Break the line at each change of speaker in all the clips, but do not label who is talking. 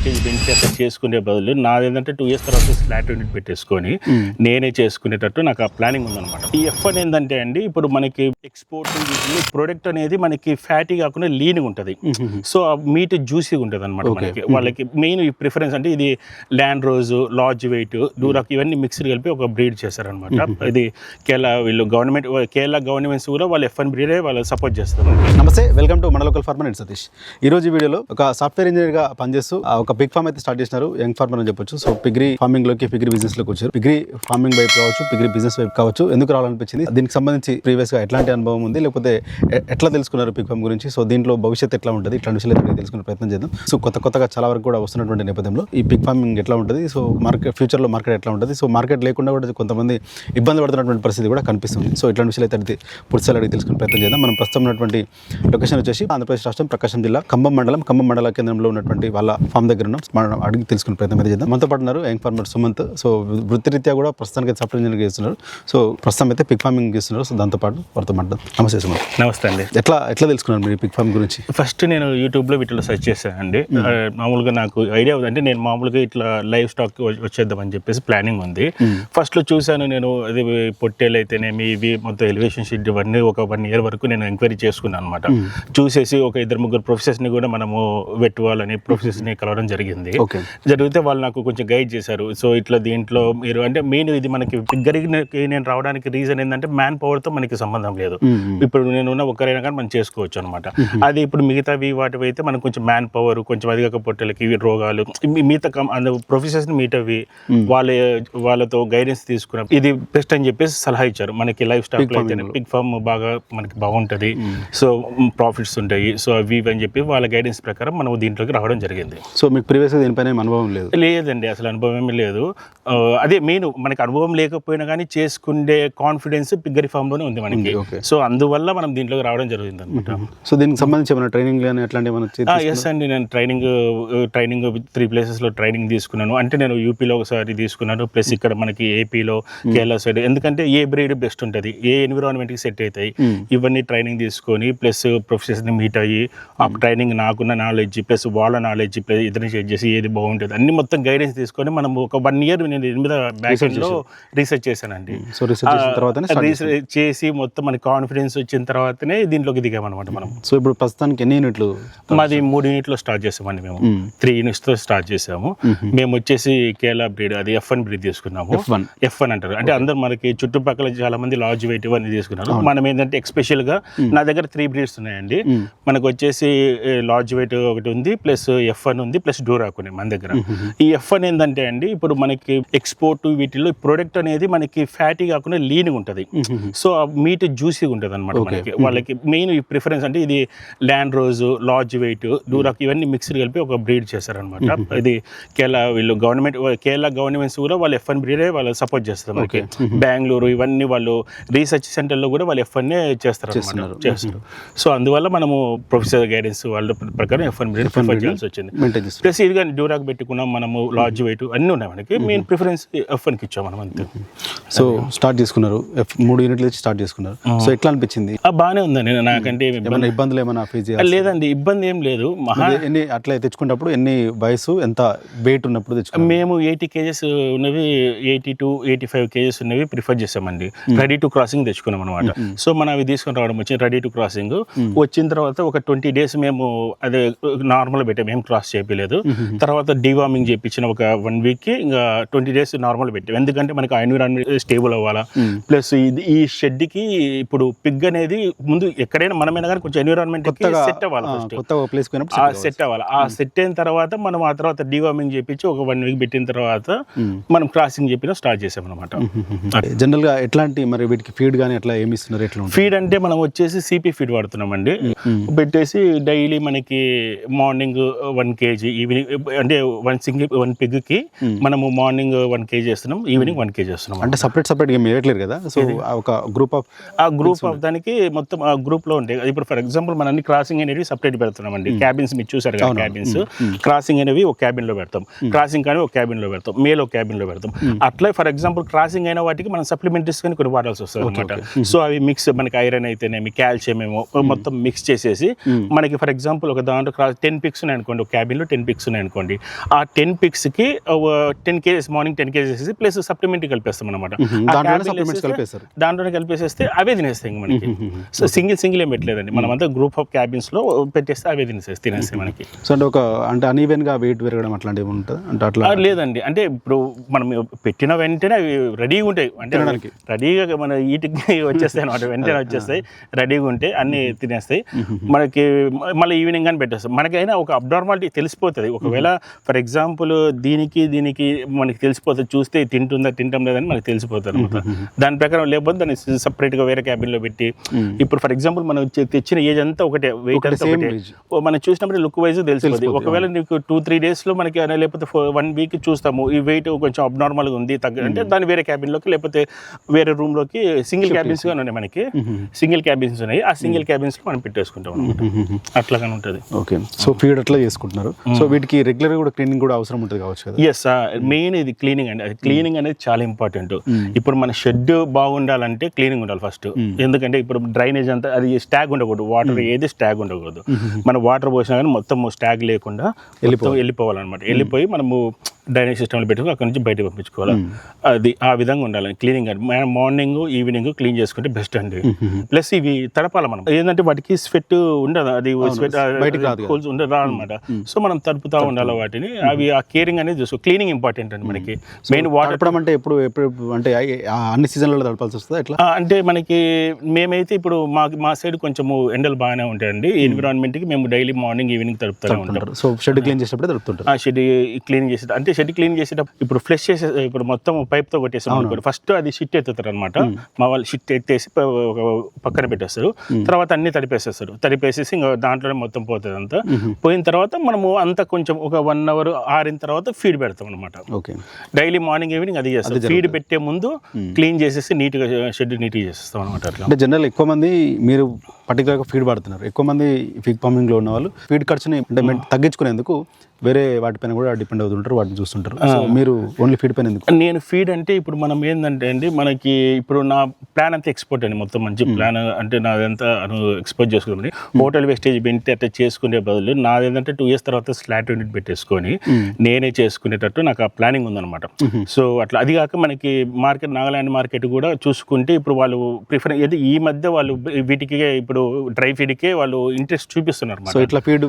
KG bench అట్లా చేసుకునే బదులు నాది ఏంటంటే 2 years తర్వాత ఫ్లాట్ యూనిట్ పెట్టేసుకొని నేనే చేసుకునేటట్టు నాకు ఆ ప్లానింగ్ ఉందన్నమాట. ఈ F1 ఏంటంటే అండి, ఇప్పుడు మనకి ఎక్స్పోర్టింగ్ ప్రొడక్ట్ అనేది మనకి ఫ్యాటీ కాకుండా లీన్గా ఉంటుంది. సో ఆ మీట్ జ్యూసీగా ఉంటుంది అనమాట. మనకి వాళ్ళకి మెయిన్ ప్రిఫరెన్స్ అంటే ఇది ల్యాండ్ రోజు, లార్జ్ వెయిట్, డూరాక్ ఇవన్నీ మిక్స్డ్ కలిపి ఒక బ్రీడ్ చేశారనమాట. ఇది కేరళ గవర్నమెంట్స్ కూడా వాళ్ళు F1 బ్రీడే వాళ్ళు సపోర్ట్ చేస్తారు.
నమస్తే, వెల్కమ్ టు మన లోకల్ ఫార్మర్. నేను సతీష్. ఈ రోజు వీడియోలో ఒక సాఫ్ట్వేర్ ఇంజనీర్ గా పనిచేస్తూ ఒక పిగ్ ఫార్మ్ అయితే స్టార్ట్ చేసినారు. యంగ్ ఫార్మర్ అని చెప్పొచ్చు. సో పిగ్రీ ఫార్మింగ్ లోకి, పిగ్రీ బిజినెస్ లోకి వచ్చారు. పిగ్రీ ఫార్మింగ్ వైపు కావచ్చు, పిగ్రీ బిజినెస్ వైపు కావచ్చు, ఎందుకు రావాలనిపించింది, దీనికి సంబంధించి ప్రీవియస్ గా ఎట్లాంటి అనుభవం ఉంది, లేకపోతే ఎట్లా తెలుసుకున్నారు పిగ్ ఫార్మ్ గురించి, సో దీంట్లో భవిష్యత్తు ఎట్లా ఉంటుంది, ఇట్లాంటి విషయాలు తెలుసుకునే ప్రయత్నం చేద్దాం. సో కొత్తగా చాలా వరకు కూడా వస్తున్నటువంటి నేపథ్యంలో ఈ పిగ్ ఫార్మింగ్ ఎట్లా ఉంటుంది, సో ఫ్యూచర్ లో మార్కెట్ ఎట్లా ఉంటుంది, సో మార్కెట్ లేకుండా కూడా కొంతమంది ఇబ్బంది పడుతున్నటువంటి పరిస్థితి కూడా కనిపిస్తుంది. సో ఇట్లాంటి విషయాలు అయితే పూర్తిగా అడిగి తెలుసుకునే ప్రయత్నం చేద్దాం. మనం ప్రస్తుతం ఉన్నటువంటి లొకేషన్ వచ్చేసి ఆంధ్రప్రదేశ్ రాష్ట్రం ప్రకాశం జిల్లా ఖమ్మం మండల కేంద్రంలో ఉన్నటువంటి వాళ్ళ ఫామ్ దగ్గర ఉన్నాం. మనం అడిగి తెలుసుకునే ప్రయత్నం అయితే చేద్దాం. మనతో పాటు ఉన్నారు యంగ్ ఫార్మర్ సుమంత్. సో వృత్తిరీత్యా కూడా ప్రస్తుతానికి సాఫ్ట్వేర్ ఇంజనీర్ చేస్తున్నారు. సో ప్రస్తుతం అయితే పిగ్ ఫార్మింగ్ చేస్తున్నారు. సో దాంతోపాటు వారితో మాట్లాడదాం. నమస్తే సుమంత్.
నమస్తే అండి.
ఎట్లా తెలుసుకున్నారు మీరు పిగ్ ఫార్మ్ గురించి?
ఫస్ట్ నేను యూట్యూబ్లో వీటిలో సెర్చ్ చేశానండి. మామూలుగా నాకు ఐడియా ఉందంటే నేను మామూలుగా ఇట్లా లైవ్ స్టాక్ వచ్చేద్దామని చెప్పేసి ప్లానింగ్ ఉంది. ఫస్ట్లో చూశాను నేను, అది పొట్టేలు అయితేనేమి ఇవి మొత్తం ఎలివేషన్ షీట్ ఇవన్నీ ఒక 1 year వరకు నేను ఎంక్వైరీ చేసుకున్నాను అనమాట. చూసేసి ఒక 2-3 ప్రొఫెసర్స్ని కూడా మనము పెట్టుకోవాలని ప్రొఫెసర్స్ని కలవడం జరిగింది. జరిగితే వాళ్ళు నాకు కొంచెం గైడ్ చేశారు. సో ఇట్లా దీంట్లో మీరు అంటే మెయిన్ ఇది మనకి పిగ్గరికి నేను రావడానికి రీజన్ ఏంటంటే మ్యాన్ పవర్తో మనకి సంబంధం లేదు. ఇప్పుడు నేను ఒక్కరైనా కానీ మనం చేసుకోవచ్చు అనమాట. అది ఇప్పుడు మిగతావి వాటివి అయితే మనకు కొంచెం మ్యాన్ పవర్, కొంచెం అధిక పొట్టలకి ఇవి రోగాలు, మిగతా ప్రొఫెసర్స్ని మీటవి వాళ్ళతో గైడెన్స్ తీసుకున్నాం. ఇది బెస్ట్ అని చెప్పేసి సలహా ఇచ్చారు. మనకి లైఫ్ స్టాక్ అయితే పిగ్ ఫార్మ్ మనకి బాగుంటుంది, సో ప్రాఫిట్స్ ఉంటాయి, సో అవి అని చెప్పి వాళ్ళ గైడెన్స్ ప్రకారం మనం దీంట్లోకి రావడం జరిగింది.
సో మీకు ప్రీవియస్ దీనిపైన అనుభవం
లేదండి, అసలు అనుభవం ఏమీ లేదు. అదే మెయిన్ మనకి అనుభవం లేకపోయినా కానీ చేసుకునే కాన్ఫిడెన్స్ పిగ్గరీ ఫామ్లోనే ఉంది మనకి. సో అందువల్ల మనం దీంట్లోకి రావడం జరిగింది అనమాట.
సో దీనికి సంబంధించి ఏమైనా ట్రైనింగ్ కానీ అట్లాంటి
ఎస్ అండి, నేను ట్రైనింగ్ 3 places ట్రైనింగ్ తీసుకున్నాను. అంటే నేను యూపీలో ఒకసారి తీసుకున్నాను, ప్లస్ ఇక్కడ మనకి ఏపీలో, కేరళ సైడ్. ఎందుకంటే ఏ బ్రీడ్ బెస్ట్ ఉంటుంది, ఏ ఎన్విరాన్మెంట్కి సెట్ అవుతాయి, ఇవన్నీ ట్రైనింగ్ తీసుకొని ప్లస్ ప్రొఫెసర్స్ని మీట్ అయ్యి ఆ ట్రైనింగ్ నాకున్న నాలెడ్జ్ ప్లస్ వాళ్ళ నాలెడ్జ్ ప్లస్ ఇద్దరిని చెక్ చేసి ఏది బాగుంటుంది అన్ని మొత్తం గైడెన్స్ తీసుకొని మనం ఒక 1 year నేను దీని మీద బ్యాక్ఎండ్లో రీసెర్చ్ చేశానండి.
సో రీసెర్చ్
చేసి మొత్తం మనకి కాన్ఫిడెన్స్ వచ్చిన తర్వాతనే దీంట్లోకి దిగామన్నమాట మనం.
సో ఇప్పుడు ప్రస్తుతానికి ఎన్ని యూనిట్లు?
మాది 3 units స్టార్ట్ చేసామండి. మేము 3 units స్టార్ట్ చేసాము. మేము వచ్చేసి కేరళ బ్రీడ్, అది F1 బ్రీడ్ తీసుకున్నాము. F1 అంటారు. అంటే అందరు మనకి చుట్టుపక్కల చాలా మంది లార్జ్ వెయిట్ ఇవన్నీ తీసుకున్నారు. మనం ఏంటంటే ఎక్స్పెషల్ గా నా దగ్గర 3 breeds ఉన్నాయండి. మనకు వచ్చేసి లార్జ్ వెయిట్ ఒకటి ఉంది, ప్లస్ F1 ఉంది, ప్లస్ డూరాక్ ఉంది మన దగ్గర. ఈ F1 ఏంటంటే అండి, ఇప్పుడు మనకి ఎక్స్పోర్ట్ వీటిలో ప్రొడక్ట్ అనేది మనకి ఫ్యాటీ కాకుండా లీన్గా ఉంటుంది. సో ఆ మీట్ జ్యూసీగా ఉంటుంది అనమాట. మనకి వాళ్ళకి మెయిన్ ప్రిఫరెన్స్ అంటే ఇది ల్యాండ్ రోజు, లార్జ్ వెయిట్, డూరాక్ ఇవన్నీ మిక్స్డ్ కలిపి ఒక బ్రీడ్ చేశారనమాట. ఇది కేరళ గవర్నమెంట్స్ కూడా వాళ్ళు F1 బ్రీడే వాళ్ళు సపోర్ట్ చేస్తారు. మనకి బెంగళూరు ఇవన్నీ వాళ్ళు రీసెర్చ్ సెంటర్లో కూడా వాళ్ళు F1 చేస్తారు. సో అందువల్ల మనము ప్రొఫెసర్ గైడెన్స్ వాళ్ళ ప్రకారం F1 బ్రీడ్ ప్రిఫర్ చేయాల్సి వచ్చింది. ప్లస్ ఇది కానీ డ్యూరాక్ పెట్టుకున్నాం మనము, లార్జ్ వెయిట్ అన్నీ ఉన్నాయి మనకి. మెయిన్ ప్రిఫరెన్స్ F1కి ఇచ్చాం మనం అంతే.
సో స్టార్ట్ చేసుకున్నారు, 3 units స్టార్ట్ చేసుకున్నారు. సో ఎట్లా అనిపించింది?
బాగానే ఉందండి. నాకంటే
ఇబ్బందులు ఏమైనా ఫేస్
లేదండి, ఇబ్బంది ఏం లేదు.
అట్లా తెచ్చుకున్నప్పుడు ఎన్ని వయసు, ఎంత వెయిట్ ఉన్నప్పుడు తెచ్చుకున్నాం?
మేము 80 kgs ఉన్నవి, 80 to 85 kgs ఉన్నవి ప్రిఫర్ చేసామండి. రెడీ టు క్రాసింగ్ తెచ్చుకున్నాం అనమాట. సో మనం అవి తీసుకొని రావడం వచ్చింది. రెడీ టు క్రాసింగ్ వచ్చిన తర్వాత ఒక 20 days మేము అదే నార్మల్ పెట్టాము, ఏం క్రాస్ చేయలేదు. తర్వాత డివార్మింగ్ చేయించిన ఒక 1 week ఇంకా 20 days నార్మల్ పెట్టాము. ఎందుకంటే మనకి ఎన్విరాన్మెంట్ స్టేబుల్ అవ్వాలా, ప్లస్ ఈ షెడ్ కి ఇప్పుడు పిగ్ అనేది ముందు ఎక్కడైనా మనమైనా కానీ కొంచెం ఎన్విరాన్మెంట్ సెట్ అవ్వాలి, సెట్ అవ్వాలి. ఆ సెట్ అయిన తర్వాత మనం ఆ తర్వాత డివార్మింగ్ చేయించి ఒక 1 week పెట్టిన తర్వాత మనం క్రాసింగ్ చెప్పిన స్టార్ట్ చేసాం అనమాట.
జనరల్ గా ఎట్లాంటి మరి వీటికి ఫీడ్ కానీ ఎట్లా ఏమి ఇస్తున్నారు? ఎట్లా
ఫీడ్ అంటే మనం వచ్చేసి సిపి ఫీడ్ వాడుతున్నామండి. పెట్టేసి డైలీ మనకి మార్నింగ్ 1 kg, ఈవినింగ్ అంటే 1 pigకి మనము మార్నింగ్ 1 kg చేస్తున్నాం, ఈవినింగ్ 1 kg చేస్తున్నాం.
అంటే సపరేట్ ఏం వేయట్లేదు కదా? సో ఒక గ్రూప్ ఆఫ్
దానికి మొత్తం ఆ గ్రూప్ లో ఉంటాయి. ఇప్పుడు ఫర్ ఎగ్జాంపుల్ మనం అన్ని క్రాసింగ్ అనేవి సపరేట్ పెడుతున్నామండి. క్యాబిన్స్ మీరు చూసారు కదా, క్యాబిన్స్ క్రాసింగ్ అనేవి ఒక క్యాబిన్ లో పెడతాం, క్రాసింగ్ కానీ ఒక క్యాబిన్ లో పెడతాం, మేల్ ఒక క్యాబిన్ లో పెడతాం. అట్లా ఫర్ ఎగ్జాంపుల్ క్రాసింగ్ అయిన వాటికి మనం సప్లిమెంటరీస్ కానీ కొన్ని వాడాల్సి వస్తుంది అనమాట. సో అవి మిక్స్ మనకి ఐరన్ అయితేనేమి, కాల్షియం ఏమో మొత్తం మిక్స్ చేసేసి మనకి ఫర్ ఎగ్జాంపుల్ ఒక దాంట్లో 10 pigs ఉన్నాయి అనుకోండి, ఒక క్యాబిన్ లో 10 పిక్స్ ఉన్నాయి అనుకోండి, ఆ 10 పిక్స్కి 10 kgs morning 10 kgs plus supplementary కలిపేస్తాం అనమాట. దాంట్లోనే కలిపేసేస్తే అవే తినేస్తాయి మనకి. సో సింగిల్ ఏం పెట్టలేదండి, మనం అంతా గ్రూప్ ఆఫ్ క్యాబిన్స్లో పెట్టేస్తే అవే తినేస్తాయి మనకి.
సో అంటే అన్ఈవెన్గా వెయిట్ పెరగడం అట్లాంటివి ఉంటుంది అంటే అట్లా
లేదండి. అంటే ఇప్పుడు మనం పెట్టిన వెంటనే అవి రెడీగా ఉంటాయి, అంటే రెడీగా మన ఈటికి వచ్చేస్తాయి అనమాట, వెంటనే వచ్చేస్తాయి, రెడీగా ఉంటాయి, అన్నీ తినేస్తాయి మనకి. మళ్ళీ ఈవినింగ్ అని పెట్టేస్తాం. మనకైనా ఒక అబ్నార్మాలిటీ తెలిసిపోతుంది. ఒకవేళ ఫర్ ఎగ్జాంపుల్ దీనికి మనకి తెలిసిపోతుంది, చూస్తే తింటాం లేదని మనకి తెలిసిపోతుంది అనమాట. దాని ప్రకారం లేకపోతే దాన్ని సపరేట్గా వేరే క్యాబిన్లో పెట్టి, ఇప్పుడు ఫర్ ఎగ్జాంపుల్ మనం తెచ్చిన ఏజ్ అంతా ఒకటే, వెయిట్ అంతా ఒకటే, మనం చూసినప్పుడు లుక్ వైజ్ తెలిసిపోతుంది. ఒకవేళ నీకు 2-3 డేస్లో మనకి లేకపోతే 1 వీక్ చూస్తాము ఈ వెయిట్ కొంచెం అబ్నార్మల్గా ఉంది అంటే దాన్ని వేరే క్యాబిన్లోకి లేకపోతే వేరే రూమ్లోకి, సింగిల్ క్యాబిన్స్గా ఉన్నాయి మనకి, సింగిల్ క్యాబిన్స్ ఉన్నాయి, ఆ సింగిల్ క్యాబిన్స్లో మనం పెట్టేసుకుంటాం అనమాట. అట్లాగానే ఉంటుంది.
ఓకే, సో ఫీడ్ అట్లా చేసుకుంటున్నారు. సో వీటికి రెగ్యులర్ కూడా క్లీనింగ్ కూడా అవసరం ఉంటుంది కావచ్చు కదా?
ఎస్, మెయిన్ ఇది క్లీనింగ్ అండి. అది క్లీనింగ్ అనేది చాలా ఇంపార్టెంట్. ఇప్పుడు మన షెడ్ బాగుండాలంటే క్లీనింగ్ ఉండాలి ఫస్ట్. ఎందుకంటే ఇప్పుడు డ్రైనేజ్ అంతా అది స్టాగ్ ఉండకూడదు, వాటర్ ఏది స్టాగ్ ఉండకూడదు. మనం వాటర్ పోసినా కానీ మొత్తం స్టాగ్ లేకుండా వెళ్ళిపోవాలన్నమాట. వెళ్ళిపోయి మనము డ్రైనేజ్ సిస్టమ్లో పెట్టుకుని అక్కడ నుంచి బయటకు పంపించుకోవాలి. అది ఆ విధంగా ఉండాలి క్లీనింగ్. అంటే మార్నింగ్ ఈవినింగ్ క్లీన్ చేసుకుంటే బెస్ట్ అండి. ప్లస్ ఇవి తడపాలి మనం, ఏంటంటే వాటికి స్వెట్ ఉండదు, అది స్వెట్ హోల్స్ ఉండదు అనమాట. సో మనం తడుపుతూ ఉండాలి వాటిని. అవి ఆ కేరింగ్ అనేది చూసుకో. క్లీనింగ్ ఇంపార్టెంట్ అండి మనకి. మెయిన్ వాటర్
అంటే ఎప్పుడు అంటే అన్ని సీజన్లలో తడపాల్సి వస్తుంది ఎట్లా
అంటే మనకి మేమైతే ఇప్పుడు మా సైడ్ కొంచెము ఎండలు బాగానే ఉంటాయండి. ఎన్విరాన్మెంట్కి మేము డైలీ మార్నింగ్ ఈవినింగ్ తడుపుతూనే ఉంటాం.
సో షెడ్ క్లీన్ చేసేటప్పుడు తడుపుతుంటారు.
షెడ్ క్లీన్ చేసేటప్పుడు అంటే షెడ్ క్లీన్ చేసేటప్పుడు ఇప్పుడు ఫ్లష్ చేసే ఇప్పుడు మొత్తం పైప్తో కొట్టేస్తాం. ఫస్ట్ అది షిట్ ఎత్తుతారు అనమాట. మా వాళ్ళు షిట్ ఎత్తేసి పక్కన పెట్టేస్తారు. తర్వాత అన్ని తడిపేసేస్తారు. తడిపేసేసి ఇంకా దాంట్లోనే మొత్తం పోతుంది అంతా. పోయిన తర్వాత మనము అంతా కొంచెం ఒక 1 hour ఆరిన తర్వాత ఫీడ్ పెడతాం అనమాట.
ఓకే,
డైలీ మార్నింగ్ ఈవినింగ్ అది చేస్తాం. ఫీడ్ పెట్టే ముందు క్లీన్ చేసేసి నీట్గా షెడ్ నీట్గా చేసేస్తాం అనమాట. అట్లా
అంటే జనరల్ ఎక్కువ మంది మీరు పర్టికులర్గా ఫీడ్ వాడుతున్నారు. ఎక్కువ మంది ఫిగ్ ఫార్మింగ్లో ఉన్న వాళ్ళు ఫీడ్ ఖర్చుని అంటే తగ్గించుకునేందుకు వేరే వాటిపైన కూడా డిపెండ్ అవుతుంటారు, వాటిని చూస్తుంటారు. సో మీరు ఓన్లీ ఫీడ్ పైన ఎందుకు?
నేను ఫీడ్ అంటే ఇప్పుడు మనం ఏంటంటే అండి, మనకి ఇప్పుడు నా ప్లాన్ అంతా ఎక్స్పోర్ట్ అండి, మొత్తం మంచి ప్లాన్ అంటే నాదంతా ఎక్స్పోర్ట్ చేసుకుని హోటల్ వేస్టేజ్ పెట్టి అట్లా చేసుకునే బదులు నాదేంటంటే 2 years తర్వాత స్లాట్ యూనిట్ పెట్టేసుకొని నేనే చేసుకునేటట్టు నాకు ఆ ప్లానింగ్ ఉందన్నమాట. సో అట్లా అది కాక మనకి మార్కెట్, నాగాలాండ్ మార్కెట్ కూడా చూసుకుంటే ఇప్పుడు వాళ్ళు ప్రిఫర్ ఏది ఈ మధ్య వాళ్ళు వీటికి ఇప్పుడు డ్రై ఫీడ్కే వాళ్ళు ఇంట్రెస్ట్ చూపిస్తున్నారు.
సో ఇట్లా ఫీడ్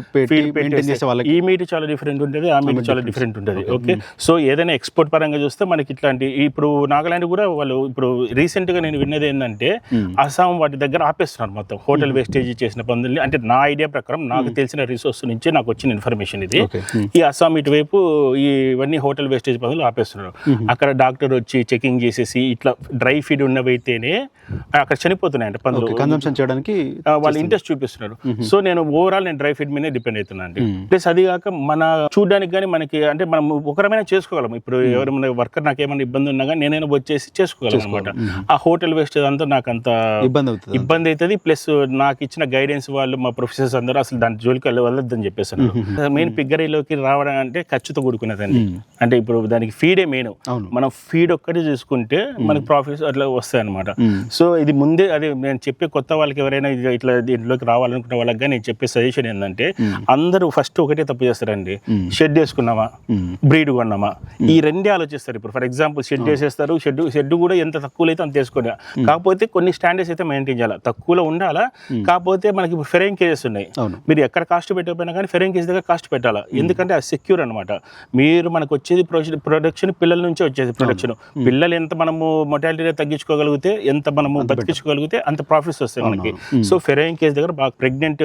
చేసే వాళ్ళకి
ఈ మీట్ చాలా డిఫరెంట్ ఉంటుంది, ఆ మీట్ చాలా డిఫరెంట్ ఉంటుంది. ఓకే, సో ఏదైనా ఎక్స్పోర్ట్ పరంగా చూస్తే మనకి ఇట్లాంటి ఇప్పుడు నాగాలాండ్ కూడా వాళ్ళు ఇప్పుడు రీసెంట్గా నేను విన్నది ఏంటంటే అస్సాం వాటి దగ్గర ఆపేస్తున్నారు మొత్తం హోటల్ వేస్టేజ్ చేసిన పనులు. అంటే నా ఐడియా ప్రకారం నాకు తెలిసిన రిసోర్స్ నుంచి నాకు వచ్చిన ఇన్ఫర్మేషన్ ఇది. ఈ అస్సాం ఇటువైపు ఇవన్నీ హోటల్ వేస్టేజ్ పనులు ఆపేస్తున్నారు. అక్కడ డాక్టర్ వచ్చి చెకింగ్ చేసేసి ఇట్లా డ్రై ఫీడ్ ఉన్నవైతేనే అక్కడ చనిపోతున్నాయంట పందులు,
కన్సంప్షన్ చేయడానికి
వాళ్ళు ఇంట్రెస్ట్ చూపిస్తున్నారు. సో నేను ఓవరాల్ నేను డ్రై ఫీడ్ మీదే డిపెండ్ అవుతున్నాను అండి. ప్లస్ అది కాక మన చూడడానికి కానీ మనకి అంటే మనం ఒకరమైనా చేసుకోగలం. ఇప్పుడు ఎవరైనా వర్కర్ నాకు ఏమైనా ఇబ్బంది ఉన్నా కానీ నేనైనా వచ్చేసి చేసుకోగలం అనమాట. ఆ హోటల్ వేస్టేజ్ అంతా నాకు అంత ఇబ్బంది అవుతుంది. ప్లస్ నాకు ఇచ్చిన గైడెన్స్ వాళ్ళు మా ప్రొఫెసర్స్ అందరూ అసలు దాని జోలికి వెళ్ళొద్దని చెప్పేసాను. మెయిన్ పిగ్గరీలోకి రావడం అంటే ఖర్చుతో కూడుకున్నదండి. అంటే ఇప్పుడు దానికి ఫీడే మెయిన్. మనం ఫీడ్ ఒక్కటి చూసుకుంటే మనకి ప్రాఫిట్స్ అట్లా వస్తాయి అనమాట. సో ఇది ముందే అదే నేను చెప్పే కొత్త వాళ్ళకి ఎవరైనా ఇట్లా దీంట్లోకి రావాలనుకున్న వాళ్ళకి కానీ నేను చెప్పే సజెషన్ ఏంటంటే అందరూ ఫస్ట్ ఒకటే తప్పు చేస్తారండి. షెడ్ వేసుకున్నామా, బ్రీడ్ కొన్నామా, ఈ రెండే ఆలోచిస్తారు. ఇప్పుడు ఫర్ ఎగ్జాంపుల్ షెడ్ వేసేస్తారు. షెడ్ కూడా ఎంత తక్కువలో అయితే అంత వేసుకోండి. కాకపోతే కొన్ని స్టాండర్డ్స్ అయితే మెయింటైన్ చేయాలి, తక్కువలో ఉండాలా. కాకపోతే మనకి ఇప్పుడు ఫెరైన్ కేజెస్ ఉన్నాయి. మీరు ఎక్కడ కాస్ట్ పెట్టకపోయినా కానీ ఫెరైన్ కేజెస్ దగ్గర కాస్ట్ పెట్టాలా. ఎందుకంటే అది సెక్యూర్ అనమాట. మీరు మనకు వచ్చేది ప్రొడక్షన్ పిల్లల నుంచే వచ్చేది ప్రొడక్షన్. పిల్లలు ఎంత మనము మొటాలిటీ తగ్గించుకోగలిగితే, ఎంత మనము బతికించుకోగలిగితే అంత ప్రాఫిట్స్ వస్తాయి మనకి. సో ఫెరైన్ కేజ్ దగ్గర బాగా ప్రెగ్నెంట్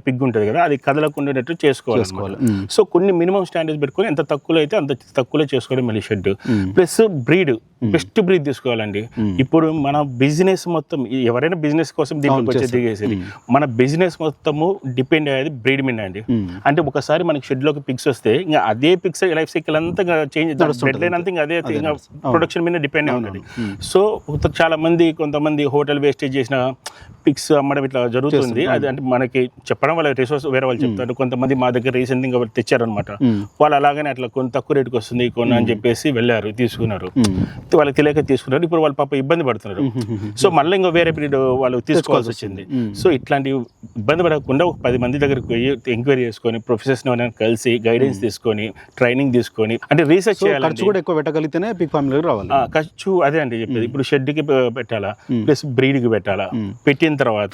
పిగ్ ఉంటుంది కదా, అది కదలకుండేటట్టు చేసుకోవాలి. సో కొన్ని మినిమం స్టాండర్డ్స్ పెట్టుకొని ఎంత తక్కువలో అయితే అంత తక్కువలో చేసుకోవడం మళ్ళీ shed. Plus breed, best breed తీసుకోవాలండి. ఇప్పుడు మన బిజినెస్ మొత్తం ఎవరైనా బిజినెస్ కోసం దీనికి వచ్చే దిగేసేది, మన బిజినెస్ మొత్తము డిపెండ్ అయ్యేది బ్రీడ్ మీద అండి. అంటే ఒకసారి మనకి షెడ్ లోకి పిక్స్ వస్తే ఇంకా అదే పిక్స్ లైఫ్ సైకిల్ అంతా చేంజ్ అంతా ఇంకా అదే ప్రొడక్షన్ మీద డిపెండ్ అయి ఉంటుంది. సో చాలా మంది కొంతమంది హోటల్ వేస్టేజ్ చేసిన పిక్స్ అమ్మడం ఇట్లా జరుగుతుంది. అది అంటే మనకి చెప్పడం వాళ్ళ రిసోర్స్ వేరే వాళ్ళు చెప్తారు. కొంతమంది మా దగ్గర రీసెంట్ గా తెచ్చారనమాట. వాళ్ళు అలాగనే అట్లా కొంత తక్కువ రేటుకి వస్తుంది కొన్న అని చెప్పేసి వెళ్ళారు, తీసుకున్నారు. వాళ్ళకి తెలియక తీసుకున్నారు. ఇప్పుడు వాళ్ళు పాప ఇబ్బంది పడుతున్నారు. సో మళ్ళీ ఇంకో వేరే పీరియడ్ వాళ్ళు తీసుకోవాల్సి వచ్చింది. సో ఇట్లాంటి ఇబ్బంది పడకుండా ఒక 10 మంది దగ్గరికి పోయి ఎంక్వైరీ చేసుకొని ప్రొఫెసర్స్ కలిసి గైడెన్స్ తీసుకొని ట్రైనింగ్ తీసుకొని అంటే రీసెర్చ్ చేయాలి.
ఖర్చు కూడా ఎక్కువ పెట్టగలిగితేనే పిగ్ ఫార్మింగ్ రావాలి.
ఖర్చు అదే అండి చెప్పేది. ఇప్పుడు షెడ్ కి పెట్టాలా, ప్లస్ బ్రీడ్ కి పెట్టాలా, పెట్టిన తర్వాత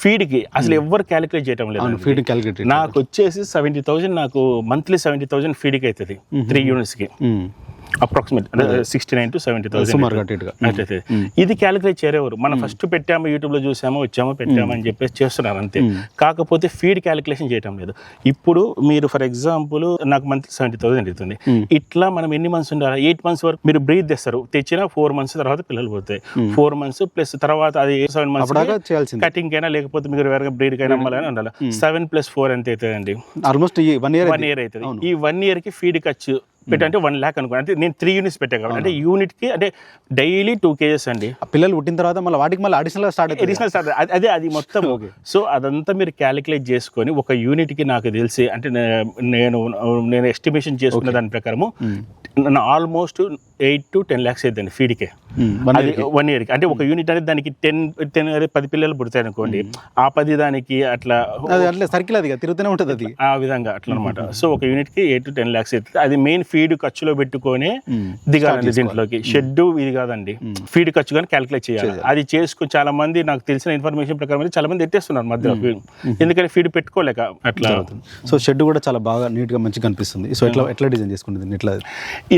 ఫీడ్ కి అసలు ఎవరు క్యాలిక్యులేట్ చేయడం లేదు. నాకు వచ్చేసి 70,000 నాకు మంత్లీ 70,000 ఫీడ్ కి అవుతుంది 3 యూనిట్స్ కి. Approximate 69 to 70,000. ఇది క్యాలిక్యులేట్ చేయరేవారు. మనం ఫస్ట్ పెట్టాము, యూట్యూబ్ లో చూసాము, వచ్చాము, పెట్టాము అని చెప్పేసి చేస్తున్నారు అంతే. కాకపోతే ఫీడ్ క్యాలిక్యులేషన్ చేయటం లేదు. ఇప్పుడు మీరు ఫర్ ఎగ్జాంపుల్ నాకు మంత్లీ 70,000 అవుతుంది. ఇట్లా మనం ఎన్ని మంత్స్ ఉండాలి? 8 months వరకు మీరు బ్రీడ్ తెస్తారు. తెచ్చిన 4 months తర్వాత పిల్లలు పోతాయి. 4 months ప్లస్ తర్వాత అది 7 months కటింగ్ అయినా లేకపోతే మీరు వేరే బ్రీడ్ కైనా అమ్మాలని ఉండాలి. 7 + 4 ఎంత అవుతుందండి?
ఆల్మోస్ట్ 1 year
అవుతుంది. ఈ 1 year కి ఫీడ్ ఖర్చు పెట్టంటే 1 lakh అనుకో. అంటే నేను 3 యూనిట్స్ పెట్టాను కాబట్టి అంటే యూనిట్ కి అంటే డైలీ 2 kgs అండి.
పిల్లలు పుట్టిన తర్వాత మళ్ళీ వాటికి మళ్ళీ అడిషనల్ స్టార్ట్
అదే అది మొత్తం. సో అదంతా మీరు క్యాలిక్యులేట్ చేసుకొని ఒక యూనిట్ కి నాకు తెలిసి అంటే నేను ఎస్టిమేషన్ చేసుకున్న దాని ప్రకారము ఆల్మోస్ట్ 8 to 10 lakhs అవుతుంది ఫీడ్కే. అది 1 year కి. అంటే ఒక యూనిట్ అనేది దానికి 10 పిల్లలు పుడతాయి అనుకోండి, ఆ 10 దానికి అట్లా
సర్కిల్ అది తిరుగుతూనే ఉంటుంది అది
ఆ విధంగా అట్లా అనమాట. సో ఒక యూనిట్ కి 8 to 10 lakhs అవుతుంది. అది మెయిన్ ఫీడ్ ఖర్చులో పెట్టుకొని దిగాలండి దీంట్లోకి. షెడ్ ఇది కాదండి, ఫీడ్ ఖర్చు కానీ క్యాలిక్యులేట్ చేయాలి. అది చేసుకుని చాలా మంది నాకు తెలిసిన ఇన్ఫర్మేషన్ ప్రకారం చాలా మంది ఎత్తేస్తున్నారు మధ్యలో ఎందుకంటే ఫీడ్ పెట్టుకోలేక అట్లా.
సో షెడ్ కూడా చాలా బాగా నీట్ గా మంచిగా కనిపిస్తుంది. సో ఎట్లా డిజైన్ చేసుకుంటుంది ఇట్లా?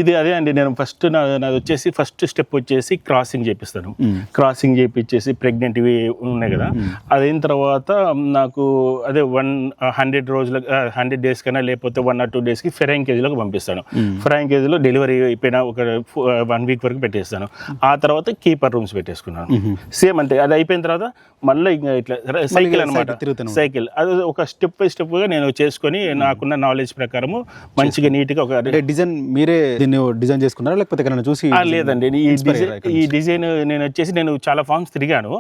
ఇది అదే అండి, నేను ఫస్ట్ నాది వచ్చేసి ఫస్ట్ స్టెప్ వచ్చేసి క్రాసింగ్ చేపిస్తాను. క్రాసింగ్ చేపించేసి ప్రెగ్నెంట్ ఇవి ఉన్నాయి కదా, అదైన తర్వాత నాకు అదే 100 days కన్నా లేకపోతే 1 or 2 days కి ఫెరైన్ కేజీలోకి పంపిస్తాను. ఫెరైన్ కేజీలో డెలివరీ అయిపోయిన ఒక 1 week వరకు పెట్టేస్తాను. ఆ తర్వాత కీపర్ రూమ్స్ పెట్టేసుకున్నాను. సేమ్ అంటే అది అయిపోయిన తర్వాత మళ్ళీ ఇంకా ఇట్లా సైకిల్ అనమాట. సైకిల్ అది ఒక స్టెప్ బై స్టెప్ గా నేను చేసుకొని నాకున్న నాలెడ్జ్ ప్రకారము మంచిగా నీట్ గా ఒక
డిజైన్ మీరే దీన్ని డిజైన్ చేసుకున్నారా లేకపోతే ఎక్కడైనా చూసి?
లేదండి, ఈ డిజైన్ నేను వచ్చేసి నేను చాలా ఫార్మ్స్ తిరిగాను.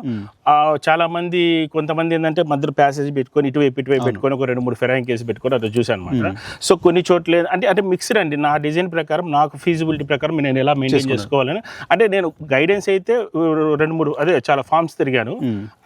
చాలా మంది కొంతమంది ఏంటంటే మధ్యలో ప్యాసేజ్ పెట్టుకొని ఇటువైపు పెట్టుకొని ఒక 2-3 ఫెరైన్ కేసు పెట్టుకొని అట్లా చూసాను అనమాట. సో కొన్ని చోట్ల అంటే మిక్స్డ్ అండి. నా డిజైన్ ప్రకారం నాకు ఫీజిబిలిటీ ప్రకారం నేను ఎలా మెయింటైన్ చేసుకోవాలని అంటే నేను గైడెన్స్ అయితే 2-3 అదే చాలా ఫార్మ్స్ తిరిగాను.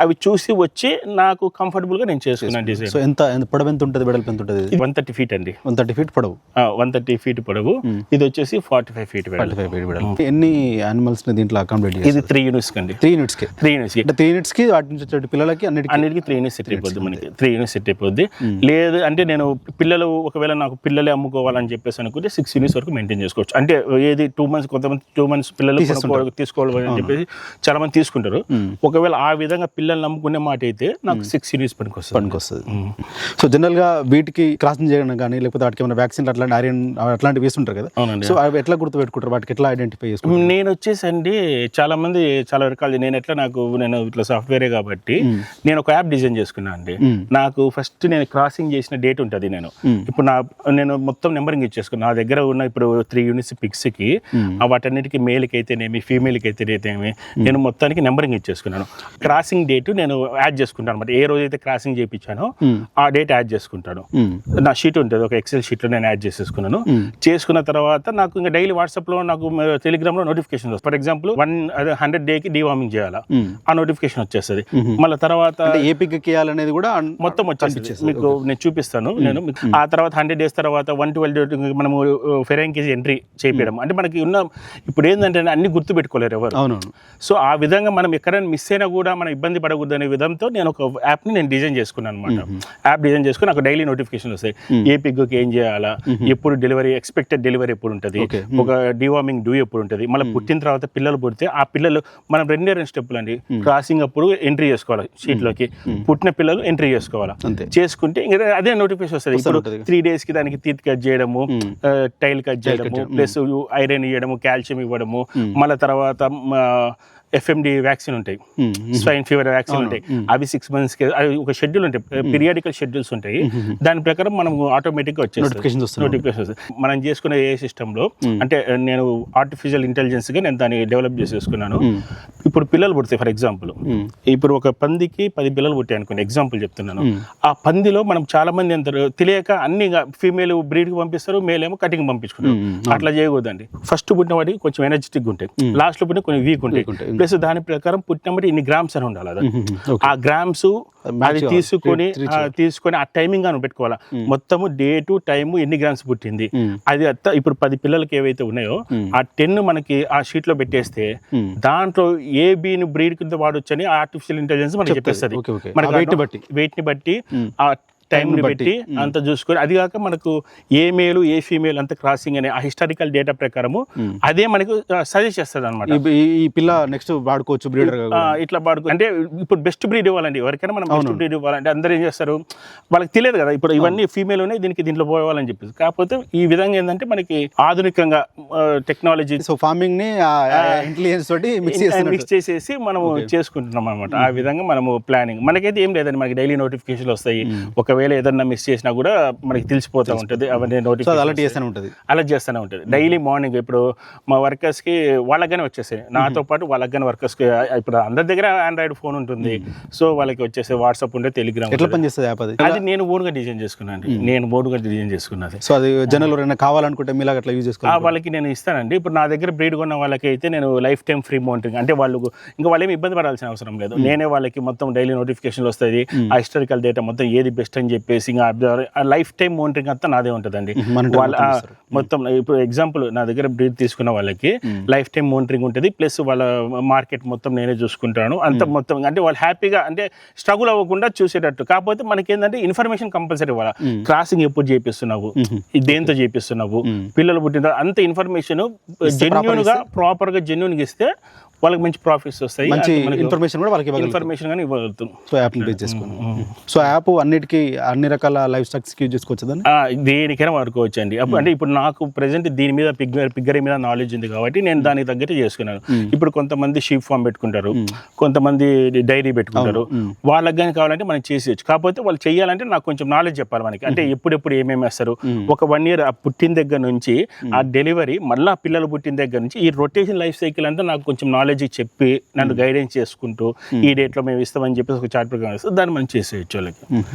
అవి చూసి వచ్చి నాకు కంఫర్టబుల్ గా నేను చేసుకున్నాను డిజైన్.
సో ఎంత పొడవు ఎంత ఉంటుంది, వెడల్పు ఎంత ఉంటుంది?
130 feet అండి.
130 feet పొడవు.
130 feet పొడవు. ఇది వచ్చేసి 45 feet వెడల్పు.
ఎన్ని యానిమల్స్ ని దీంట్లో అకామిడేట్?
ఇది 3 units అండి.
3 units కి
3 units కి
అంటే 3 units కి వాటి నుంచి వచ్చే పిల్లలకి అన్నిటికీ 3
units సెట్ అయిపోద్ది. మనకి 3 units సెట్ అయిపోద్ది. లేదు అంటే నేను పిల్లలు ఒకవేళ నాకు పిల్లలే అమ్ముకోవాలని చెప్పేసి అనుకుంటే 6 units వరకు మెయింటైన్ చేసుకోవచ్చు. అంటే ఏది 2 months కొంతమంది 2 months పిల్లలు తీసుకోవాలి అని చెప్పేసి చాలా మంది తీసుకుంటారు. ఒకవేళ ఆ విధంగా పిల్లల్ని నమ్ముకునే మాట అయితే నాకు 6 units పనికొస్తుంది.
సో జనరల్ గా వీటికి క్రాసింగ్ చేయడం కానీ లేకపోతే వాటికి ఏమైనా వ్యాక్సిన్ అట్లాంటివి వేస్తుంటారు కదా, సో అవి ఎట్లా గుర్తు పెట్టుకుంటారు, వాటికి ఎట్లా ఐడెంటిఫై చేసుకుంటారు?
నేను వచ్చేసి అండి చాలా మంది చాలా రకాలు నేను ఇట్లా సాఫ్ట్వేరే కాబట్టి నేను ఒక యాప్ డిజైన్ చేసుకున్నాను అండి. నాకు ఫస్ట్ నేను క్రాసింగ్ చేసిన డేట్ ఉంటుంది. ఇప్పుడు నేను మొత్తం నెంబరింగ్ ఇచ్చేసుకున్నాను. నా దగ్గర ఉన్న ఇప్పుడు 3 units పిక్స్ కి వాటన్నిటికీ మేల్కి అయితేనేమి ఫీమేల్కి అయితేనేమి నేను మొత్తానికి నెంబరింగ్ ఇచ్చేసుకున్నాను. క్రాసింగ్ డేట్ నేను యాడ్ చేసుకుంటాను అనమాట. ఏ రోజైతే క్రాసింగ్ చేయించానో ఆ డేట్ యాడ్ చేసుకుంటాను. నా షీట్ ఉంటుంది, ఒక ఎక్సెల్ షీట్ లో నేను యాడ్ చేసేసుకున్నాను. చేసుకున్న తర్వాత నాకు ఇంకా డైలీ వాట్సాప్ లో నాకు టెలిగ్రామ్ లో నోటిఫికేషన్ వస్తుంది. ఫర్ ఎగ్జాంపుల్ 100 day కి డీవార్మింగ్ చేయాలా, ఆ నోటిఫికేషన్ వచ్చేస్తుంది. మళ్ళీ తర్వాత
ఏ పిక్ చేయాలనేది కూడా మొత్తం
వచ్చేసి మీకు నేను చూపిస్తాను. నేను ఆ తర్వాత 100 days తర్వాత 112 మనము ఫెరైన్ కేజీ ఎంట్రీ చేయడం అంటే మనకి ఉన్న ఇప్పుడు ఏంటంటే అన్ని గుర్తు పెట్టుకోలేరు ఎవరు. సో ఆ విధంగా మనం ఎక్కడైనా మిస్ అయినా కూడా మనం ఇబ్బంది పడకూడదు అనే విధంతో నేను ఒక యాప్ ని నేను డిజైన్ చేసుకున్నాను అనమాట. యాప్ డిజైన్ చేసుకుని నాకు డైలీ నోటిఫికేషన్ వస్తాయి. ఏ పిగ్కి ఏం చేయాలా, ఎప్పుడు డెలివరీ, ఎక్స్పెక్టెడ్ డెలివరీ ఎప్పుడు ఉంటుంది, ఒక డివార్మింగ్ డ్యూ ఎప్పుడు ఉంటుంది, మళ్ళీ పుట్టిన తర్వాత పిల్లలు పుడితే ఆ పిల్లలు మనం 2 స్టెప్పులు అండి. క్రాసింగ్ అప్పుడు ఎంట్రీ చేసుకోవాలి షీట్ లోకి, పుట్టిన పిల్లలు ఎంట్రీ చేసుకోవాలి. చేసుకుంటే ఇంకా అదే నోటిఫికేషన్ వస్తుంది. ఇప్పుడు 3 days కి దానికి టీత్ కట్ చేయడము, టైల్ కట్ చేయడము, ప్లస్ ఐరన్ ఇవ్వడము, కాల్షియం ఇవ్వడము, మళ్ళీ తర్వాత FMD వ్యాక్సిన్ ఉంటాయి, స్వైన్ ఫీవర్ వ్యాక్సిన్ ఉంటాయి, అవి 6 months అవి ఒక షెడ్యూల్ ఉంటాయి, పీరియాడికల్ షెడ్యూల్స్ ఉంటాయి. దాని ప్రకారం మనం ఆటోమేటిక్గా
నోటిఫికేషన్
నోటిఫికేషన్ మనం చేసుకునే ఏ సిస్టంలో అంటే నేను ఆర్టిఫిషియల్ ఇంటెలిజెన్స్ గా నేను దాన్ని డెవలప్ చేసేసుకున్నాను. ఇప్పుడు పిల్లలు పుడతాయి, ఫర్ ఎగ్జాంపుల్ ఇప్పుడు ఒక పందికి 10 పిల్లలు పుట్టాయి అనుకోండి, ఎగ్జాంపుల్ చెప్తున్నాను. ఆ పందిలో మనం చాలా మంది అంటారు తెలియక అన్ని ఫీమేల్ బ్రీడ్ కి పంపిస్తారు, మేల్ ఏమో కటింగ్ పంపించుకుంటారు. అట్లా చేయకూడదండి. ఫస్ట్ పుట్టిన వాడికి కొంచెం ఎనర్జెటిక్ ఉంటాయి, లాస్ట్ లో పుట్టిన కొన్ని వీక్ ఉంటాయి. ప్లస్ దాని ప్రకారం పుట్టిన బట్టి ఇన్ని గ్రామ్స్ అని ఉండాలి. అది ఆ గ్రామ్స్ అది తీసుకొని ఆ టైమింగ్ అని పెట్టుకోవాలా. మొత్తము డేటు టైము ఎన్ని గ్రామ్స్ పుట్టింది అది ఇప్పుడు 10 పిల్లలకి ఏవైతే ఉన్నాయో ఆ 10 మనకి ఆ షీట్ లో పెట్టేస్తే దాంట్లో ఏ బీని బ్రీడ్ కింద వాడొచ్చు అని ఆర్టిఫిషియల్ ఇంటెలిజెన్స్ మనకి చెప్పేస్తుంది. వెయిట్ ని బట్టి ఆ టైం ని బట్టి అంత చూసుకొని, అది కాక మనకు ఏ మేలు ఏ ఫీమేల్ అంత క్రాసింగ్ అనే ఆ హిస్టారికల్ డేటా ప్రకారము అదే మనకు సజెస్ట్ చేస్తుంది అనమాట.
ఈ పిల్ల నెక్స్ట్ వాడుకోవచ్చు బ్రీడర్
ఇట్లా వాడుకో అంటే ఇప్పుడు బెస్ట్ బ్రీడ్ ఇవ్వాలండి ఎవరికైనా. మనం బెస్ట్ బ్రీడ్ ఇవ్వాలంటే అందరూ ఏం చేస్తారు, వాళ్ళకి తెలియదు కదా ఇప్పుడు ఇవన్నీ ఫీమేల్ ఉన్నాయి దీంట్లో పోవాలని చెప్పేసి. కాకపోతే ఈ విధంగా ఏంటంటే మనకి ఆధునికంగా టెక్నాలజీ
ఫార్మింగ్ ని ఇంటెలిజెన్స్ తోటి
మిక్స్ చేసేసి మనం చేసుకుంటున్నాం అనమాట. ఆ విధంగా మనము ప్లానింగ్ మనకైతే ఏం లేదండి, మనకి డైలీ నోటిఫికేషన్లు వస్తాయి. ఒకవేళ ఏదన్నా మిస్ చేసినా కూడా మనకి తెలిసిపోతూ ఉంటుంది. అవన్నీ నోటిఫికేషన్ అలర్ట్ చేస్తూనే ఉంటుంది డైలీ మార్నింగ్. ఇప్పుడు మా వర్కర్స్ కి వాళ్ళగానే వచ్చేసాయి, నాతో పాటు వాళ్ళగానే వర్కర్స్ కి. ఇప్పుడు అందరి దగ్గర ఆండ్రాయిడ్ ఫోన్ ఉంటుంది, సో వాళ్ళకి వచ్చేసి వాట్సాప్ ఉంటే టెలిగ్రామ్.
ఎట్లా పనిచేస్తుంది యాప్?
అది నేను ఓన్గా డిజైన్ చేసుకున్నాను.
సో అది జనరల్ ఎవరైనా కావాలనుకుంటే మీలాగా అట్లా యూజ్ చేసుకోవాలి.
వాళ్ళకి నేను ఇస్తానండి. ఇప్పుడు నా దగ్గర బ్రీడ్ కొన్న వాళ్ళకి అయితే నేను లైఫ్ టైం ఫ్రీ మౌంటరింగ్, అంటే వాళ్ళు ఇంకా వాళ్ళు ఏమి ఇబ్బంది పడాల్సిన అవసరం లేదు. నేనే వాళ్ళకి మొత్తం డైలీ నోటిఫికేషన్లు వస్తుంది, ఆ హిస్టారికల్ డేటా మొత్తం ఏది బెస్ట్ అని చెప్పేసి ఇంకా లైఫ్ టైం మౌంటరింగ్ అంతా నాదే ఉంటుందండి. వాళ్ళ మొత్తం ఇప్పుడు ఎగ్జాంపుల్ నా దగ్గర బ్రీడ్ తీసుకున్న వాళ్ళకి లైఫ్ టైం మౌంటరింగ్ ఉంటుంది, ప్లస్ వాళ్ళ మార్కెట్ మొత్తం నేనే చూసుకుంటాను. అంత మొత్తం అంటే వాళ్ళు హ్యాపీగా అంటే స్ట్రగుల్ అవ్వకుండా చూసేటట్టు. కాకపోతే మనకి ఏంటంటే ఇన్ఫర్మేషన్ కంపల్సరీ ఇవ్వాలి. క్రాసింగ్ ఎప్పుడు చేపిస్తున్నావు, దేంతో చేపిస్తున్నావు, పిల్లలు పుట్టిన అంత ఇన్ఫర్మేషన్ జెన్యూన్ గా ప్రాపర్ గా జెన్యూన్ గా ఇస్తే వాళ్ళకి మంచి ప్రాఫిట్స్ వస్తాయి.
ఇన్ఫర్మేషన్ కూడా వాళ్ళకి
ఇన్ఫర్మేషన్ కానీ ఇవ్వగలుగుతాం.
సో యాప్ బేస్ చేసుకుని సో యాప్ అన్నిటికీ అన్ని రకాల లైఫ్ స్టాక్స్ యూజ్ చేసుకోవచ్చు.
దేనికైనా వాడుకోవచ్చు అండి. అంటే ఇప్పుడు నాకు ప్రెసెంట్ దీని మీద పిగ్గరీ మీద నాలెడ్జ్ ఉంది కాబట్టి నేను దానికి తగ్గట్టు చేసుకున్నాను. ఇప్పుడు కొంతమంది షీప్ ఫామ్ పెట్టుకుంటారు, కొంతమంది డైరీ పెట్టుకుంటారు. వాళ్ళకి కానీ కావాలంటే మనం చేసేయచ్చు. కాకపోతే వాళ్ళు చేయాలంటే నాకు కొంచెం నాలెడ్జ్ చెప్పాలి మనకి. అంటే ఎప్పుడెప్పుడు ఏమేమి వేస్తారు, ఒక 1 year పుట్టిన దగ్గర నుంచి ఆ డెలివరీ మళ్ళీ పిల్లలు పుట్టిన దగ్గర నుంచి ఈ రొటేషన్ లైఫ్ సైకిల్ అంతా నాకు కొంచెం నాలెడ్జ్ చెప్పి నన్ను గైడెన్స్ చేసుకుంటూ ఈ డేట్లో మేము ఇస్తామని చెప్పేసి ఒక చార్ట్ ప్రకారం ఇస్తాం. దాన్ని మనం చేసేయచ్చు వాళ్ళకి.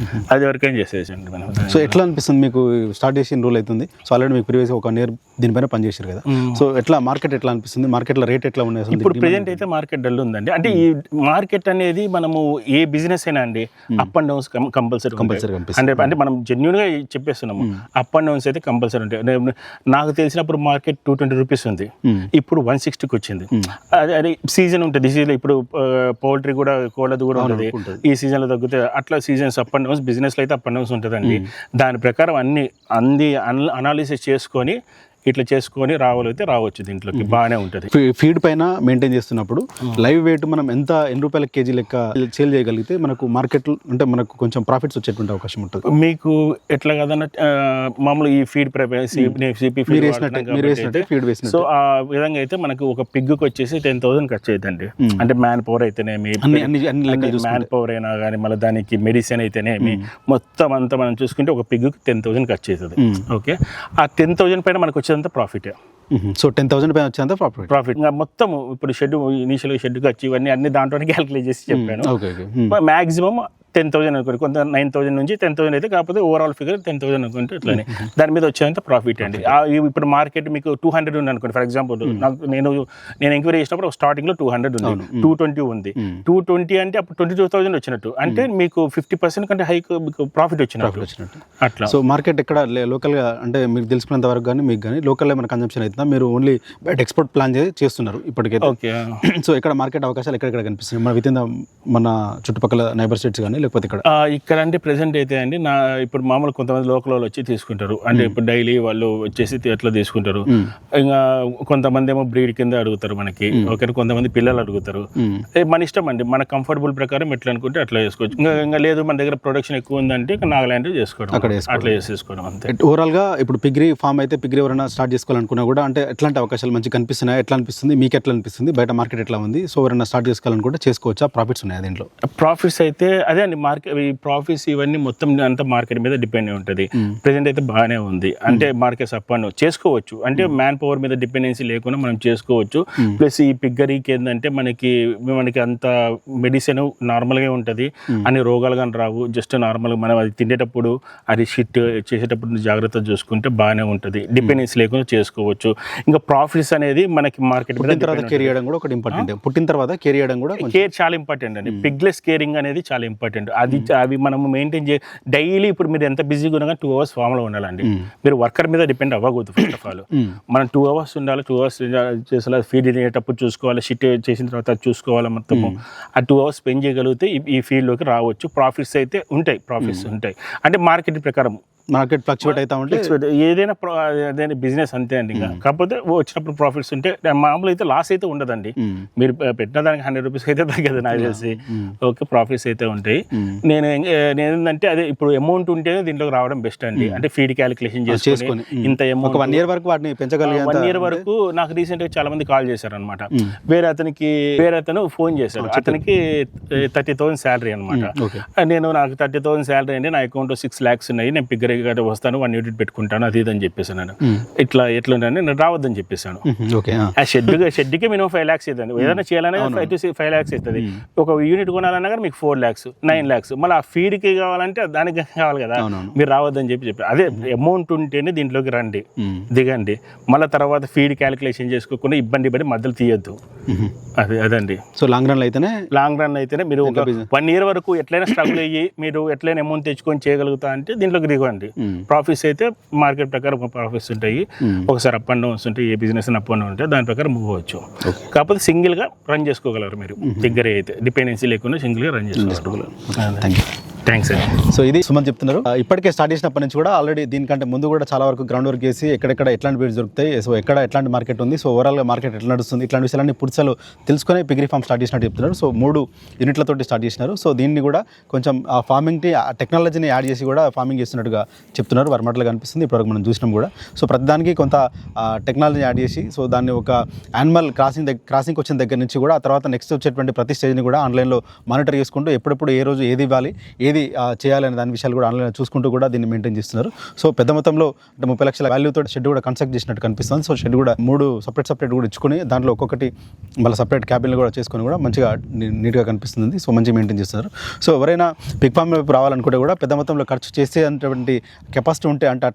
అది వరకైనా చేసేయచ్చండి మనం.
సో ఎట్లా అనిపిస్తుంది మీకు స్టార్ట్ చేసిన రూల్ అవుతుంది? సో ఆల్రెడీ మీకు ప్రీవియస్ 1 year దీనిపైన పనిచేశారు కదా. సో ఎట్లా మార్కెట్ ఎట్లా అనిపిస్తుంది? మార్కెట్లో రేట్ ఎట్లా ఉన్నాయి?
ఇప్పుడు ప్రెజెంట్ అయితే మార్కెట్ డల్ ఉందండి. అంటే ఈ మార్కెట్ అనేది మనము ఏ బిజినెస్ అయినా అండి అప్ అండ్ డౌన్స్ కంపల్సరీ అంటే మనం జెన్యూన్ గా చెప్పేస్తున్నాము. అప్ అండ్ డౌన్స్ అయితే కంపల్సరీ ఉంటాయి. నాకు తెలిసినప్పుడు మార్కెట్ 220 రూపీస్ ఉంది, ఇప్పుడు 160కి వచ్చింది. అది సీజన్ ఉంటుంది. సీజన్ ఇప్పుడు పౌల్ట్రీ కూడా కోళ్ళది కూడా ఉంటుంది, ఈ సీజన్ లో తగ్గితే అట్లా seasons up and downs. Business లో అయితే అప్ అండ్ డౌన్స్ ఉంటుందండి. దాని ప్రకారం అన్ని అనాలిసిస్ చేసుకొని ఇట్లా చేసుకొని రావచ్చు. దీంట్లోకి బాగానే ఉంటుంది.
ఫీడ్ పైన మెయింటైన్ చేస్తున్నప్పుడు లైవ్ వెయిట్ మనం ఎన్ని రూపాయల కేజీ లెక్క సేల్ చేయగలిగితే మనకు మార్కెట్ అంటే మనకు కొంచెం ప్రాఫిట్స్ వచ్చేటువంటి అవకాశం ఉంటుంది.
మీకు ఎట్లా కదన్నా మామూలు ఈ ఫీడ్ సో ఆ విధంగా అయితే మనకు ఒక పిగ్గుకి వచ్చేసి 10,000 ఖర్చు అవుతుందండి. అంటే మ్యాన్ పవర్ అయితేనేమి, మ్యాన్ పవర్ అయినా కానీ మళ్ళీ దానికి మెడిసిన్ అయితేనేమి మొత్తం అంతా మనం చూసుకుంటే ఒక పిగ్గుకి 10,000 ఖర్చు అవుతుంది. ఓకే, ఆ 10,000 పైన మనకు వచ్చేదంతా ప్రాఫిట్.
సో 10,000 పైన వచ్చేంత
ప్రాఫిట్ ఇంకా మొత్తం ఇప్పుడు ఇనీషియల్ షెడ్కి వచ్చి ఇవన్నీ దాంట్లోనే క్యాలిక్యులేట్ చేసి చెప్పాను. మాక్సిమం 10,000 అనుకోండి, కొంత 9,000 నుంచి 10,000 అయితే, కాకపోతే ఓవరాల్ ఫిగర్ 10,000 అనుకుంటే ఇట్లానే దాని మీద వచ్చేంత ప్రాఫిట్ అండి. ఇప్పుడు మార్కెట్ మీకు 200 ఉంది అనుకోండి ఫర్ ఎగ్జాంపుల్. నేను ఎంక్వైరీ చేసినప్పుడు స్టార్టింగ్ లో 200 ఉంది, 220 ఉంది. 220 అంటే అప్పుడు 22,000 వచ్చినట్టు, అంటే మీకు 50% కంటే హైక్ మీకు ప్రాఫిట్ వచ్చినట్టు అట్లా.
సో మార్కెట్ ఎక్కడ లోకల్ గా అంటే మీకు తెలుసుకున్నంత వరకు కానీ మీకు కానీ లోకల్ ఏమైనా కన్సంప్షన్ అవుతుందా? మీరు ఓన్లీ బయట ఎక్స్పోర్ట్ ప్లాన్ చేస్తున్నారు ఇప్పటికైతే.
ఓకే,
సో ఇక్కడ మార్కెట్ అవకాశాలు ఎక్కడెక్కడ కనిపిస్తుంది మన విత్ ఇన్ మన చుట్టుపక్కల నైబర్ స్టేట్స్ కానీ లేకపోతే ఇక్కడ
ఇక్కడ అంటే ప్రెసెంట్ అయితే అండి ఇప్పుడు మామూలు కొంతమంది లోకల్ వాళ్ళు వచ్చి తీసుకుంటారు, అంటే ఇప్పుడు డైలీ వాళ్ళు వచ్చేసి ఎట్లా తీసుకుంటారు. ఇంకా కొంతమంది ఏమో బ్రీడ్ కింద అడుగుతారు మనకి, ఓకే, కొంతమంది పిల్లలు అడుగుతారు. మన ఇష్టం అండి, మన కంఫర్టబుల్ ప్రకారం ఎట్లా అనుకుంటే అట్లా చేసుకోవచ్చు. ఇంకా లేదు మన దగ్గర ప్రొడక్షన్ ఎక్కువ ఉందంటే నాగాలాండ్ చేసుకోవడం, అట్లా చేసుకోవడం అంతే.
ఓవరాల్ గా ఇప్పుడు పిగ్రీ ఫామ్ అయితే పిగ్రీ ఎవరైనా స్టార్ట్ చేసుకోవాలనుకున్నా కూడా అంటే ఎట్లాంటి అవకాశాలు మంచి కనిపిస్తున్నాయి, ఎట్లా అనిపిస్తుంది మీకు, ఎట్లా అనిపిస్తుంది, బయట మార్కెట్ ఎట్లా ఉంది, సో ఎవరైనా స్టార్ట్ చేసుకోవాలనుకుంటే చేసుకోవచ్చా, ప్రాఫిట్స్ ఉన్నాయి దీంట్లో?
ప్రాఫిట్స్ అయితే అదే అండి, మార్కెట్ ఈ ప్రాఫిట్స్ ఇవన్నీ మొత్తం అంతా మార్కెట్ మీద డిపెండ్ అయి ఉంటుంది. ప్రెసెంట్ అయితే బాగానే ఉంది, అంటే మార్కెట్స్ అప్ అండ్ చేసుకోవచ్చు, అంటే మ్యాన్ పవర్ మీద డిపెండెన్సీ లేకుండా మనం చేసుకోవచ్చు. ప్లస్ ఈ పిగ్గరీకి ఏంటంటే మనకి అంత మెడిసిన్ నార్మల్గా ఉంటుంది, అన్ని రోగాలు కానీ రావు. జస్ట్ నార్మల్గా మనం అది తినేటప్పుడు అది షిట్ చేసేటప్పుడు జాగ్రత్త చూసుకుంటే బాగానే ఉంటుంది, డిపెండెన్సీ లేకుండా చేసుకోవచ్చు. ఇంకా ప్రాఫిట్స్ అనేది మనకి మార్కెట్ మీద
తర్వాత కేర్ చేయడం కూడా ఒకటి ఇంపార్టెంట్. పుట్టిన తర్వాత కేర్ చేయడం కూడా
కేర్ చాలా ఇంపార్టెంట్ అండి. పిగ్లెస్ కేరింగ్ అనేది చాలా ఇంపార్టెంట్. అవి మనం మెయింటైన్ డైలీ ఇప్పుడు మీరు ఎంత బిజీగా ఉన్నా 2 hours ఫామ్లో ఉండాలండి. మీరు వర్కర్ మీద డిపెండ్ అవ్వకూడదు. ఫస్ట్ ఆఫ్ ఆల్ మనం 2 hours ఉండాలి, 2 hours చేసేలా ఫీడ్ తినేటప్పుడు చూసుకోవాలి, షిట్ చేసిన తర్వాత చూసుకోవాలి. మొత్తము ఆ 2 hours స్పెండ్ చేయగలిగితే ఈ ఫీల్డ్లోకి రావచ్చు. ప్రాఫిట్స్ అయితే ఉంటాయి, అంటే మార్కెట్ ప్రకారం
మార్కెట్ ఫ్లక్చువేట్ అవుతా ఉంటే
ఏదైనా బిజినెస్ అంతే అండి. కాకపోతే వచ్చినప్పుడు ప్రాఫిట్స్ ఉంటే మామూలు అయితే లాస్ అయితే ఉండదండి. మీరు పెట్టిన దానికి 100 rupees అయితే తగ్గదు నాకు తెలిసి. ఓకే, ప్రాఫిట్స్ అయితే ఉంటాయి. నేను ఏంటంటే అదే ఇప్పుడు అమౌంట్ ఉంటేనే దీంట్లోకి రావడం బెస్ట్ అండి. అంటే ఫీడ్ క్యాలిక్యులేషన్ చేసుకొని ఇంత అమౌంట్
1 year వరకు వాటిని పెంచగలిగే
1 year వరకు. నాకు రీసెంట్గా చాలా మంది కాల్ చేశారు అనమాట. వేరే అతను ఫోన్ చేశారు, అతనికి 30,000 శాలరీ అనమాట. నాకు 30,000 శాలరీ అండి, నా అకౌంట్లో 6 lakhs ఉన్నాయి, నేను పిగ్గర్ వస్తాను, 1 unit పెట్టుకుంటాను, అది ఇదని చెప్పేసాను. నేను ఎట్లా నేను రావద్దని చెప్పేసాను. ఆ షెడ్కి మినిమం 5 lakhs అవుతుంది, ఏదైనా చేయాలనే 5 to 5 lakhs అవుతుంది. ఒక యూనిట్ కొనాలన్నా కానీ మీకు 4 lakhs 9 lakhs, మళ్ళీ ఆ ఫీడ్కి కావాలంటే దానికి కావాలి కదా, మీరు రావద్దని చెప్పారు. అదే అమౌంట్ ఉంటేనే దీంట్లోకి రండి, దిగండి. మళ్ళీ తర్వాత ఫీడ్ క్యాలిక్యులేషన్ చేసుకోకుండా ఇబ్బంది పడి మధ్యలో తీయద్దు. అదండి.
సో లాంగ్ రన్
అయితేనే మీరు 1 year వరకు ఎట్లయినా స్ట్రగుల్ అయ్యి మీరు ఎట్లయినా అమౌంట్ తెచ్చుకొని చేయగలుగుతా అంటే దీంట్లోకి దిగండి. ప్రాఫిట్స్ అయితే మార్కెట్ ప్రకారం ప్రాఫిట్స్ ఉంటాయి, ఒకసారి అప్ అండ్ డౌన్స్ ఉంటాయి, ఏ బిజినెస్ అప్ అండ్ డౌన్ ఉంటాయి, దాని ప్రకారం మూవ్ అవ్వచ్చు. కాకపోతే సింగిల్ గా రన్ చేసుకోగలరు మీరు, దగ్గర అయితే డిపెండెన్సీ లేకుండా సింగిల్ గా రన్ చేసుకోగలరు. థ్యాంక్స్ అండి.
సో ఇది సుమన్ చెప్తున్నారు. ఇప్పటికే స్టార్ట్ చేసినప్పటి నుంచి కూడా ఆల్రెడీ దీనికంటే ముందు కూడా చాలా వరకు గ్రౌండ్ వర్క్ చేసి ఎక్కడెక్కడ ఎట్లాంటి బీడ్స్ దొరుకుతాయి, సో ఎక్కడ ఎట్లాంటి మార్కెట్ ఉంది, సో ఓవరాల్గా మార్కెట్ ఎట్లా నడుస్తుంది, ఇట్లాంటి విషయాలన్నీ పుడుసలు తెలుసుకొని పిగ్రీ ఫామ్ స్టార్ట్ చేసినట్టు చెప్తున్నారు. సో 3 యూనిట్లతోటి స్టార్ట్ చేసినారు. సో దీన్ని కూడా కొంచెం ఆ ఫార్మింగ్ని ఆ టెక్నాలజీని యాడ్ చేసి కూడా ఫార్మింగ్ చేస్తున్నట్టుగా చెప్తున్నారు. వారి మాటలుగా అనిపిస్తుంది, ఇప్పటివరకు మనం చూసినాం కూడా. సో ప్రతిదానికి కొంత టెక్నాలజీ యాడ్ చేసి, సో దాన్ని ఒక యానిమల్ క్రాసింగ్ వచ్చిన దగ్గర నుంచి కూడా ఆ తర్వాత నెక్స్ట్ వచ్చేటువంటి ప్రతి స్టేజ్ని కూడా ఆన్లైన్లో మానిటర్ చేసుకుంటూ ఎప్పుడెప్పుడు ఏ రోజు ఏది ఇవ్వాలి, ఏది చేయాలనే దాని విషయాలు కూడా ఆన్లైన్ చూసుకుంటూ కూడా దీన్ని మెయింటైన్ చేస్తున్నారు. సో పెద్ద మొత్తంలో అంటే 30 లక్షల వాల్యూతో షెడ్ కూడా కన్స్ట్రక్ట్ చేసినట్టు కనిపిస్తుంది. సో షెడ్ కూడా 3 సపరేట్ కూడా ఇచ్చుకొని దాంట్లో ఒక్కొక్కటి మళ్ళీ సపరేట్ క్యాబిన్లు కూడా చేసుకొని కూడా మంచిగా నీట్గా కనిపిస్తుంది. సో మంచిగా మెయింటైన్ చేస్తున్నారు. సో ఎవరైనా పిగ్ ఫామ్ వైపు రావాలనుకుంటే కూడా పెద్ద మొత్తంలో ఖర్చు చేసేటువంటి కెపాసిటీ ఉంటే, అంటే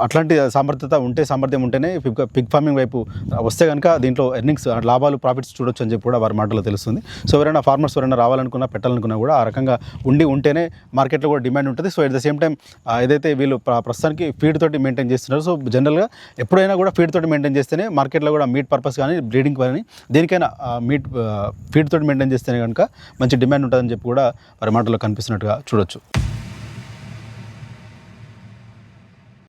అట్లాంటి సామర్థ్యం ఉంటేనే పిగ్ ఫార్మింగ్ వైపు వస్తే కనుక దీంట్లో ఎర్నింగ్స్, లాభాలు, ప్రాఫిట్స్ చూడొచ్చు అని చెప్పి కూడా వారి మాటలో తెలుస్తుంది. సో ఎవరైనా ఫార్మర్స్ ఎవరైనా రావాలనుకున్నా, పెట్టాలనుకున్నా కూడా ఆ రకంగా ఉంటేనే మార్కెట్లో కూడా డిమాండ్ ఉంటుంది. So at the same time ఏదైతే వీళ్ళు ప్రస్తుతానికి ఫీడ్ తోటి మెయింటైన్ చేస్తున్నారు. సో జనరల్గా ఎప్పుడైనా కూడా ఫీడ్ తోటి మెయింటైన్ చేస్తేనే మార్కెట్లో కూడా మీట్ పర్పస్ కానీ బ్రీడింగ్ కానీ దేనికైనా ఫీడ్ తోటి మెయింటైన్ చేస్తేనే కనుక మంచి డిమాండ్ ఉంటుందని చెప్పి కూడా వారి మాటలో కనిపిస్తున్నట్టుగా చూడొచ్చు.